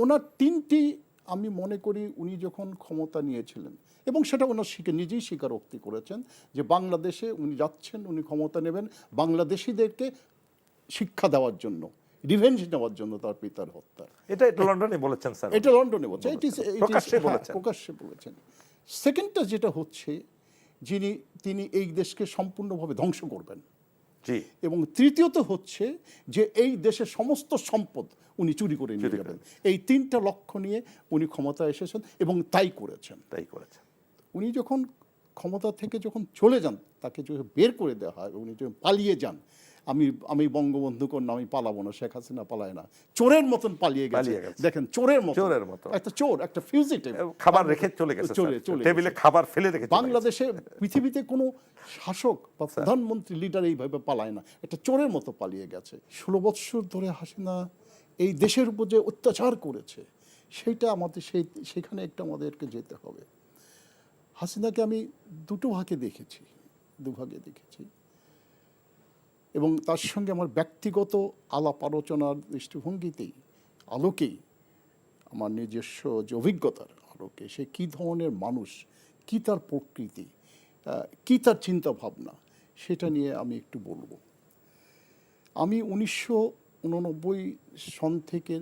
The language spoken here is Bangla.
ওনার তিনটি আমি মনে করি উনি যখন ক্ষমতা নিয়েছিলেন এবং সেটা ওনার নিজেই স্বীকারোক্তি করেছেন যে বাংলাদেশে উনি যাচ্ছেন, উনি ক্ষমতা নেবেন বাংলাদেশিদেরকে শিক্ষা দেওয়ার জন্য, রিভেঞ্জ নেওয়ার জন্য তার পিতার হত্যা। এটা লন্ডনে বলেছেন স্যার, এটা লন্ডনে বলছে, প্রকাশ্যে বলেছেন। প্রকাশ্যে বলেছেন। সেকেন্ডটা যেটা হচ্ছে তিনি এই দেশকে সম্পূর্ণভাবে ধ্বংস করবেন। জি। এবং তৃতীয়ত হচ্ছে যে এই দেশের সমস্ত সম্পদ উনি চুরি করে নিয়ে যাবেন। এই তিনটা লক্ষ্য নিয়ে উনি ক্ষমতা এসেছেন এবং তাই করেছেন। উনি যখন ক্ষমতা থেকে যখন চলে যান, তাকে যখন বের করে দেওয়া হয়, উনি যখন পালিয়ে যান, আমি বঙ্গবন্ধু কন্যা, আমি পালাবো না, শেখ হাসিনা পালায় না, চোরের মতন পালিয়ে গেছে। দেখেন, চোরের মতো একটা চোর, একটা ফিউজিটিভ, খাবার রেখে চলে গেছে, টেবিলে খাবার ফেলে রেখে। বাংলাদেশে পৃথিবীতে কোনো শাসক বা প্রধানমন্ত্রী লিডার এইভাবে পালায় না, একটা চোরের মতো পালিয়ে গেছে। 16 বৎসর ধরে হাসিনা এই দেশের উপর যে অত্যাচার করেছে, সেইটা আমাদের সেখানে একটা আমাদেরকে যেতে হবে। হাসিনাকে আমি দুভাগে দেখেছি এবং তার সঙ্গে আমার ব্যক্তিগত আলাপ আলোচনার দৃষ্টিভঙ্গিতেই আলোকেই, আমার নিজস্ব যে অভিজ্ঞতার আলোকে, সে কী ধরনের মানুষ, কী তার প্রকৃতি, কী তার চিন্তা ভাবনা, সেটা নিয়ে আমি একটু বলবো। আমি 1989 সন থেকে